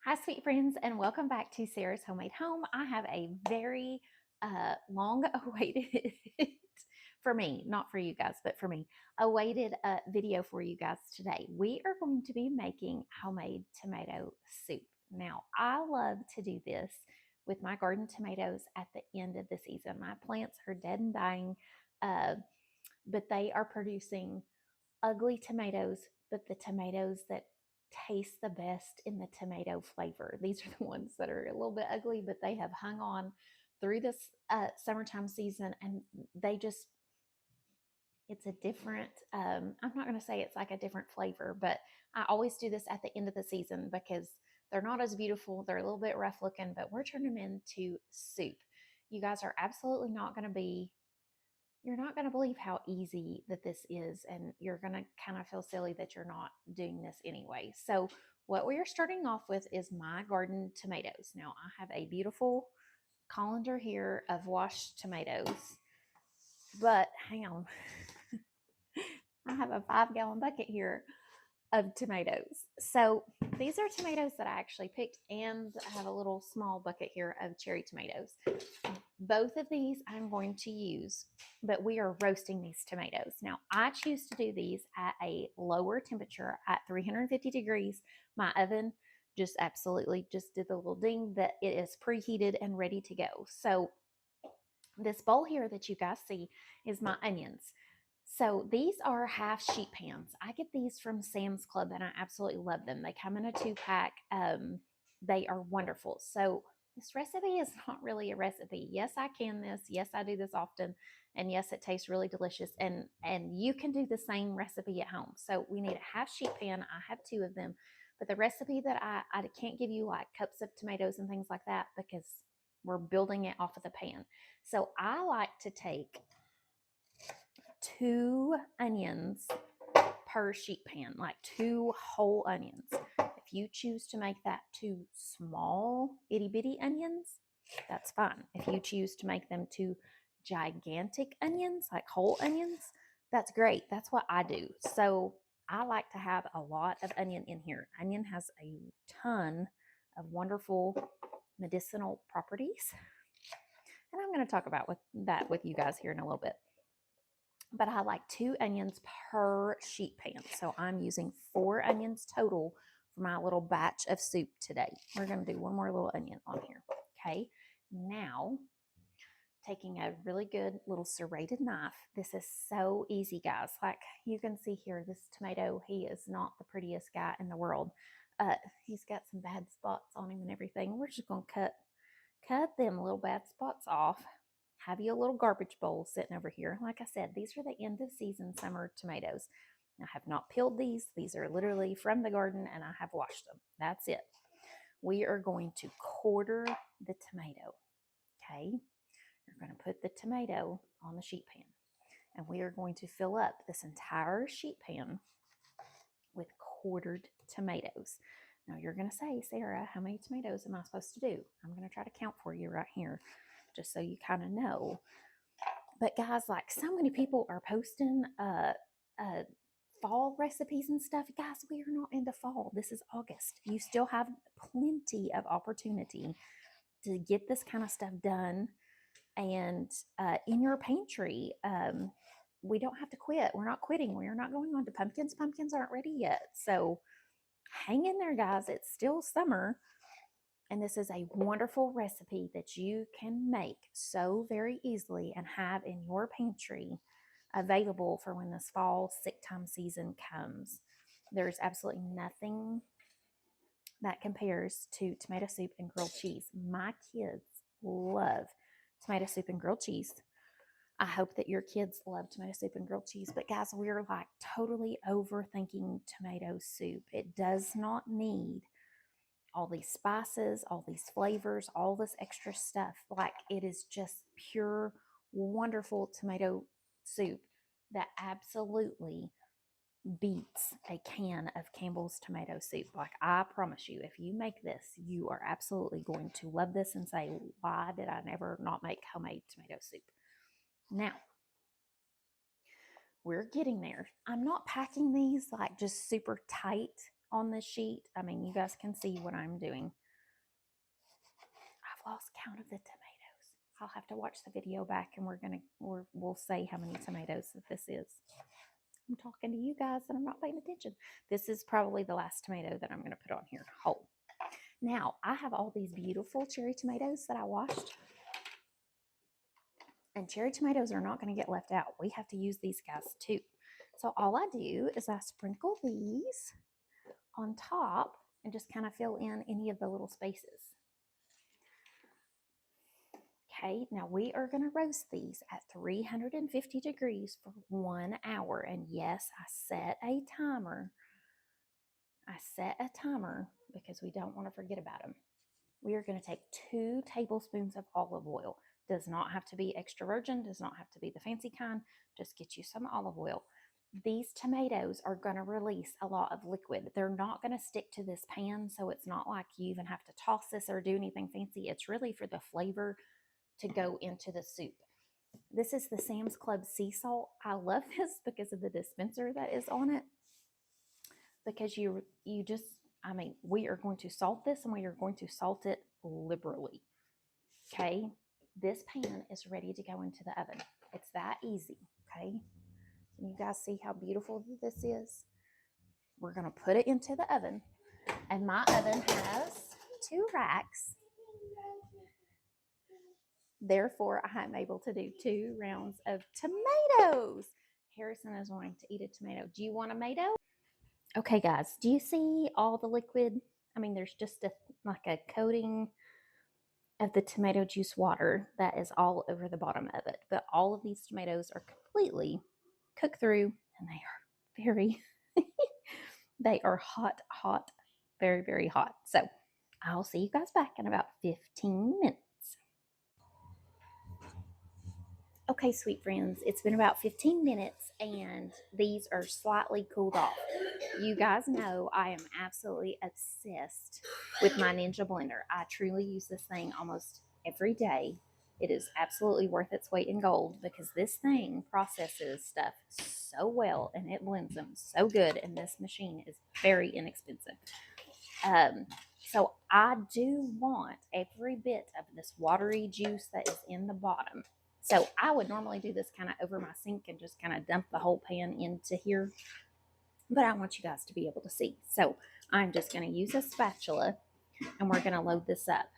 Hi, sweet friends, and welcome back to Sarah's Homemade Home. I have a very long awaited, for me, not for you guys, but for me, awaited video for you guys today. We are going to be making homemade tomato soup. Now, I love to do this with my garden tomatoes at the end of the season. My plants are dead and dying, uh, but they are producing ugly tomatoes, but the tomatoes that taste the best in the tomato flavor. These are the ones that are a little bit ugly, but they have hung on through this summertime season, and they just, it's a different, I'm not going to say it's like a different flavor, but I always do this at the end of the season because they're not as beautiful. They're a little bit rough looking, but we're turning them into soup. You guys are absolutely not going to be you're not going to believe how easy that this is, and you're going to kind of feel silly that you're not doing this anyway. So what we are starting off with is my garden tomatoes. Now I have a beautiful colander here of washed tomatoes, but hang on. I have a 5-gallon bucket here of tomatoes. So these are tomatoes that I actually picked, and I have a little small bucket here of cherry tomatoes. Both of these I'm going to use, but we are roasting these tomatoes. Now, I choose to do these at a lower temperature at 350 degrees. My oven just absolutely just did the little ding that it is preheated and ready to go. So this bowl here that you guys see is my onions. So these are half sheet pans. I get these from Sam's Club and I absolutely love them. They come in a 2-pack. They are wonderful. So this recipe is not really a recipe. Yes, I can this. Yes, I do this often. And yes, it tastes really delicious. And you can do the same recipe at home. So we need a half sheet pan. I have 2 of them. But the recipe that I can't give you like cups of tomatoes and things like that because we're building it off of the pan. So I like to take 2 onions per sheet pan, like 2 whole onions. If you choose to make that 2 small itty bitty onions, that's fine. If you choose to make them 2 gigantic onions, like whole onions, that's great. That's what I do. So I like to have a lot of onion in here. Onion has a ton of wonderful medicinal properties. And I'm going to talk about that with you guys here in a little bit. But I like 2 onions per sheet pan. So I'm using 4 onions total for my little batch of soup today. We're going to do one more little onion on here. Okay. Now, taking a really good little serrated knife. This is so easy, guys. Like you can see here, this tomato, he is not the prettiest guy in the world. He's got some bad spots on him and everything. We're just going to cut them little bad spots off. Have you a little garbage bowl sitting over here. Like I said, these are the end of season summer tomatoes. I have not peeled these. These are literally from the garden and I have washed them. That's it. We are going to quarter the tomato. Okay. You're going to put the tomato on the sheet pan and we are going to fill up this entire sheet pan with quartered tomatoes. Now you're going to say, Sarah, how many tomatoes am I supposed to do? I'm going to try to count for you right here just so you kind of know. But guys, like so many people are posting fall recipes and stuff. Guys, we are not into fall. This is August. You still have plenty of opportunity to get this kind of stuff done and in your pantry. We don't have to quit. We're not quitting. We are not going on to pumpkins. Pumpkins aren't ready yet. So hang in there, guys. It's still summer. And this is a wonderful recipe that you can make so very easily and have in your pantry available for when this fall sick time season comes. There's absolutely nothing that compares to tomato soup and grilled cheese. My kids love tomato soup and grilled cheese. I hope that your kids love tomato soup and grilled cheese. But guys, we're like totally overthinking tomato soup. It does not need all these spices, all these flavors, all this extra stuff. Like it is just pure, wonderful tomato soup that absolutely beats a can of Campbell's tomato soup. Like I promise you, if you make this, you are absolutely going to love this and say, why did I never not make homemade tomato soup? Now, we're getting there. I'm not packing these like just super tight on this sheet. I mean, you guys can see what I'm doing. I've lost count of the tomatoes. I'll have to watch the video back and we'll say how many tomatoes that this is. I'm talking to you guys and I'm not paying attention. This is probably the last tomato that I'm going to put on here whole. Now, I have all these beautiful cherry tomatoes that I washed. And cherry tomatoes are not going to get left out. We have to use these guys too. So all I do is I sprinkle these on top and just kind of fill in any of the little spaces. Okay, now we are going to roast these at 350 degrees for 1 hour. And yes, I set a timer. Because we don't want to forget about them. We are going to take 2 tablespoons of olive oil. Does not have to be extra virgin, does not have to be the fancy kind. Just get you some olive oil. These tomatoes are going to release a lot of liquid. They're not going to stick to this pan, so it's not like you even have to toss this or do anything fancy. It's really for the flavor to go into the soup. This is the Sam's Club sea salt. I love this because of the dispenser that is on it. Because we are going to salt this and we are going to salt it liberally. Okay, this pan is ready to go into the oven. It's that easy. Okay, can you guys see how beautiful this is? We're going to put it into the oven, and my oven has 2 racks. Therefore, I'm able to do 2 rounds of tomatoes. Harrison is wanting to eat a tomato. Do you want a tomato? Okay, guys, do you see all the liquid? I mean, there's just like a coating of the tomato juice water that is all over the bottom of it. But all of these tomatoes are completely cooked through, and they are very, they are hot, very, very hot. So I'll see you guys back in about 15 minutes. Okay, sweet friends, it's been about 15 minutes and these are slightly cooled off. You guys know I am absolutely obsessed with my Ninja blender. I truly use this thing almost every day. It is absolutely worth its weight in gold because this thing processes stuff so well and it blends them so good, and this machine is very inexpensive. So I do want every bit of this watery juice that is in the bottom. So I would normally do this kind of over my sink and just kind of dump the whole pan into here. But I want you guys to be able to see. So I'm just going to use a spatula and we're going to load this up.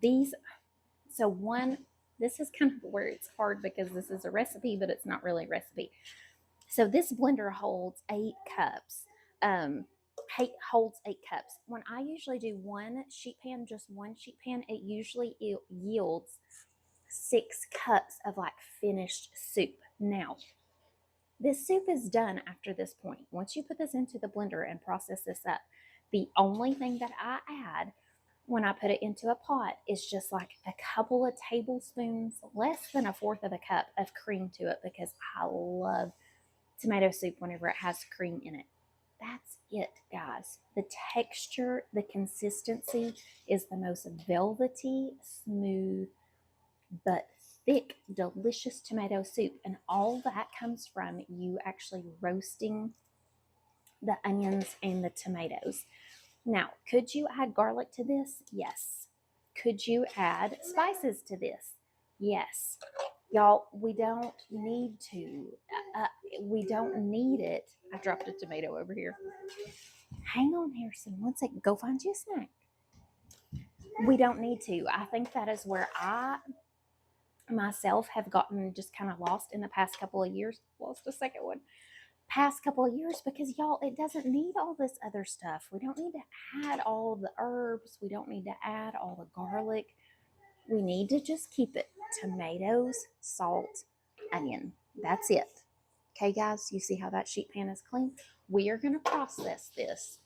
This is kind of where it's hard because this is a recipe, but it's not really a recipe. So this blender holds 8 cups. Holds 8 cups. When I usually do just one sheet pan, it usually yields 6 cups of like finished soup. Now, this soup is done after this point. Once you put this into the blender and process this up, the only thing that I add when I put it into a pot is just like a couple of tablespoons, less than 1/4 of a cup of cream to it, because I love tomato soup whenever it has cream in it. That's it, guys. The texture, the consistency is the most velvety, smooth, but thick, delicious tomato soup. And all that comes from you actually roasting the onions and the tomatoes. Now, could you add garlic to this? Yes. Could you add spices to this? Yes. Y'all, we don't need to. We don't need it. I dropped a tomato over here. Hang on, Harrison. 1 second. Go find you a snack. We don't need to. I think that is where I myself have gotten just kind of lost in the past couple of years. Lost a second one. Past couple of years, because y'all, it doesn't need all this other stuff. We don't need to add all the herbs. We don't need to add all the garlic. We need to just keep it tomatoes, salt, onion. That's it. Okay, guys, you see how that sheet pan is clean? We are going to process this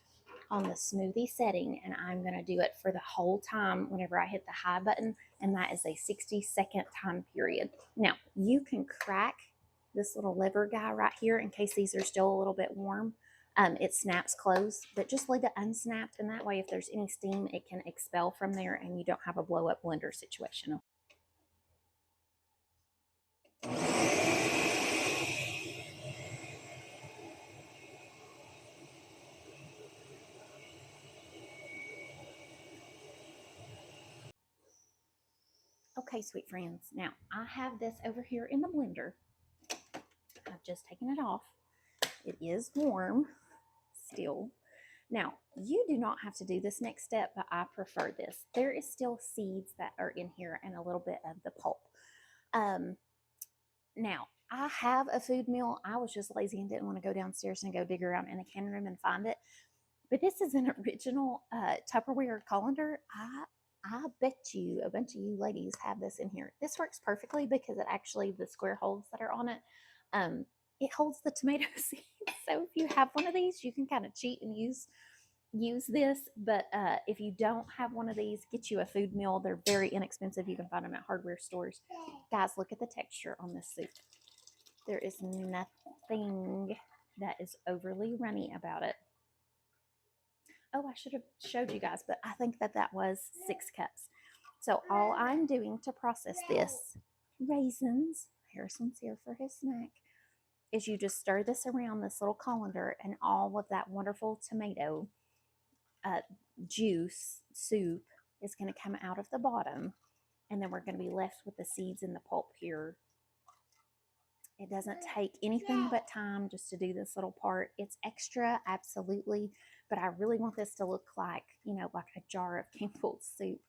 on the smoothie setting, and I'm going to do it for the whole time whenever I hit the high button, and that is a 60-second time period. Now, you can crack this little lever guy right here in case these are still a little bit warm. It snaps closed, but just leave it unsnapped, and that way if there's any steam, it can expel from there and you don't have a blow up blender situation. Okay, sweet friends. Now I have this over here in the blender. I've just taken it off. It is warm still. Now, you do not have to do this next step, but I prefer this. There is still seeds that are in here and a little bit of the pulp. Now, I have a food mill. I was just lazy and didn't want to go downstairs and go dig around in the canning room and find it. But this is an original Tupperware colander. I bet you a bunch of you ladies have this in here. This works perfectly because it actually, the square holes that are on it, it holds the tomato seeds. So if you have one of these, you can kind of cheat and use this. But if you don't have one of these, get you a food mill. They're very inexpensive. You can find them at hardware stores. Guys, look at the texture on this soup. There is nothing that is overly runny about it. Oh, I should have showed you guys, but I think that was 6 cups. So all I'm doing to process this, raisins, Harrison's here for his snack, is you just stir this around this little colander and all of that wonderful tomato juice soup is going to come out of the bottom. And then we're going to be left with the seeds and the pulp here. It doesn't take anything but time just to do this little part. It's extra, absolutely, but I really want this to look like, you know, like a jar of Campbell's soup,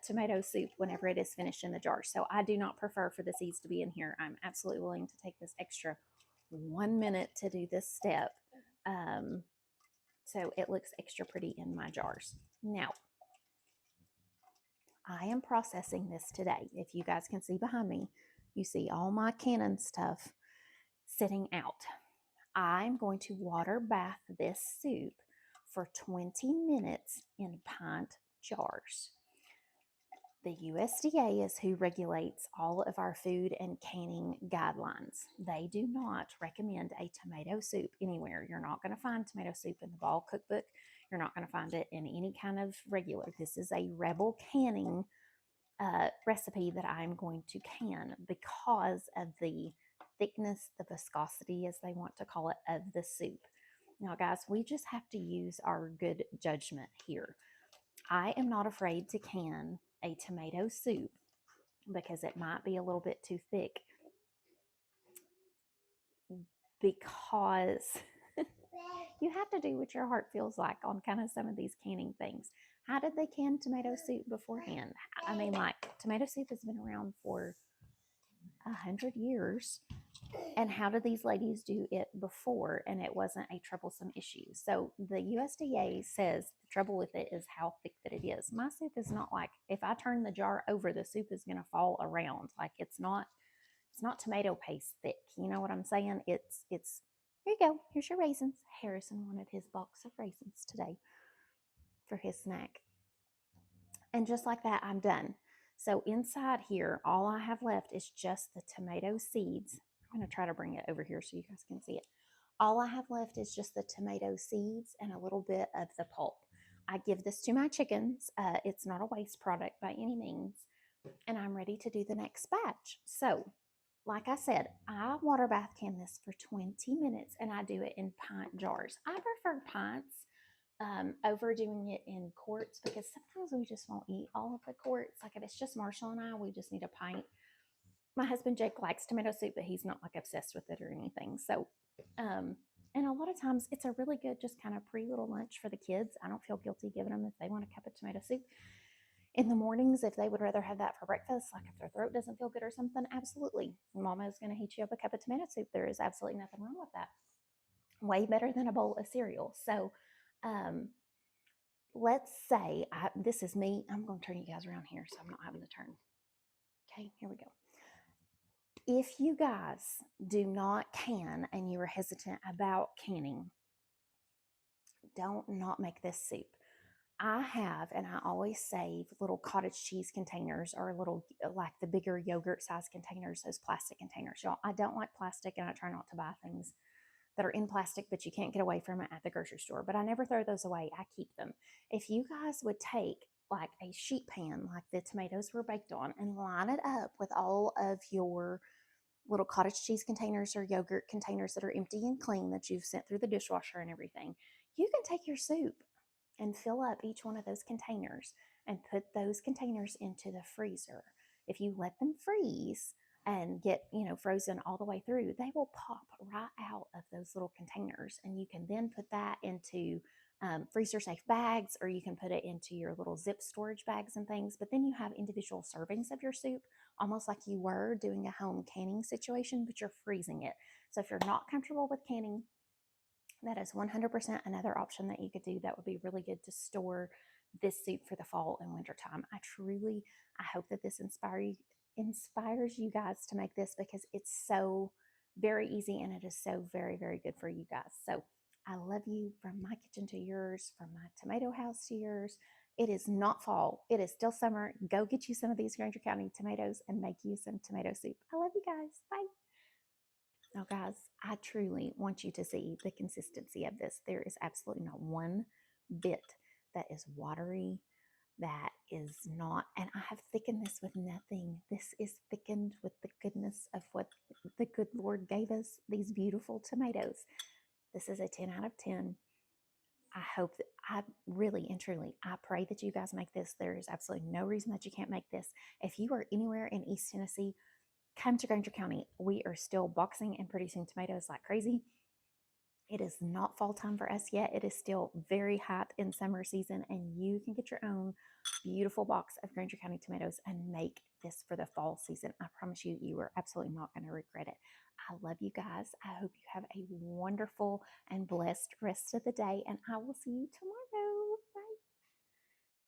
tomato soup whenever it is finished in the jar. So I do not prefer for the seeds to be in here. I'm absolutely willing to take this extra 1 minute to do this step. So it looks extra pretty in my jars. Now, I am processing this today. If you guys can see behind me, you see all my canning stuff sitting out. I'm going to water bath this soup for 20 minutes in pint jars. The USDA is who regulates all of our food and canning guidelines. They do not recommend a tomato soup anywhere. You're not going to find tomato soup in the Ball Cookbook. You're not going to find it in any kind of regular. This is a Rebel canning recipe that I'm going to can because of the thickness, the viscosity, as they want to call it, of the soup. Now, guys, we just have to use our good judgment here. I am not afraid to can a tomato soup because it might be a little bit too thick, because you have to do what your heart feels like on kind of some of these canning things. How did they can tomato soup beforehand? I mean, like, tomato soup has been around for 100 years. And how did these ladies do it before and it wasn't a troublesome issue? So the USDA says the trouble with it is how thick that it is. My soup is not like, if I turn the jar over, the soup is going to fall around. Like, it's not tomato paste thick. You know what I'm saying? It's here you go. Here's your raisins. Harrison wanted his box of raisins today for his snack. And just like that, I'm done. So inside here, all I have left is just the tomato seeds. I'm going to try to bring it over here so you guys can see it. All I have left is just the tomato seeds and a little bit of the pulp. I give this to my chickens. It's not a waste product by any means. And I'm ready to do the next batch. So, like I said, I water bath can this for 20 minutes and I do it in pint jars. I prefer pints over doing it in quarts because sometimes we just won't eat all of the quarts. Like, if it's just Marshall and I, we just need a pint. My husband Jake likes tomato soup, but he's not like obsessed with it or anything. So, and a lot of times it's a really good just kind of pre-little lunch for the kids. I don't feel guilty giving them if they want a cup of tomato soup. In the mornings, if they would rather have that for breakfast, like if their throat doesn't feel good or something, absolutely. Mama is going to heat you up a cup of tomato soup. There is absolutely nothing wrong with that. Way better than a bowl of cereal. So, let's say this is me. I'm going to turn you guys around here so I'm not having to turn. Okay, here we go. If you guys do not can and you are hesitant about canning, don't not make this soup. I have, and I always save little cottage cheese containers or little, like the bigger yogurt size containers, those plastic containers. Y'all, I don't like plastic and I try not to buy things that are in plastic, but you can't get away from it at the grocery store. But I never throw those away. I keep them. If you guys would take like a sheet pan, like the tomatoes were baked on, and line it up with all of your little cottage cheese containers or yogurt containers that are empty and clean that you've sent through the dishwasher and everything, you can take your soup and fill up each one of those containers and put those containers into the freezer. if you let them freeze and get, frozen all the way through, they will pop right out of those little containers. And you can then put that into freezer safe bags, or you can put it into your little zip storage bags and things. But then you have individual servings of your soup, almost like you were doing a home canning situation, but you're freezing it. So if you're not comfortable with canning, that is 100% another option that you could do that would be really good to store this soup for the fall and winter time. I hope that this inspires you guys to make this, because it's so very easy and it is so very, very good for you guys. So I love you, from my kitchen to yours, from my tomato house to yours. It is not fall. It is still summer. Go get you some of these Granger County tomatoes and make you some tomato soup. I love you guys. Bye. Now, guys, I truly want you to see the consistency of this. There is absolutely not one bit that is watery, that is not, and I have thickened this with nothing. This is thickened with the goodness of what the good Lord gave us, these beautiful tomatoes. This is a 10 out of 10. I hope that, I really and truly, I pray that you guys make this. There is absolutely no reason that you can't make this. If you are anywhere in East Tennessee, come to Granger County. We are still boxing and producing tomatoes like crazy. It is not fall time for us yet. It is still very hot in summer season, and you can get your own beautiful box of Granger County tomatoes and make this for the fall season. I promise you, you are absolutely not going to regret it. I love you guys. I hope you have a wonderful and blessed rest of the day, and I will see you tomorrow.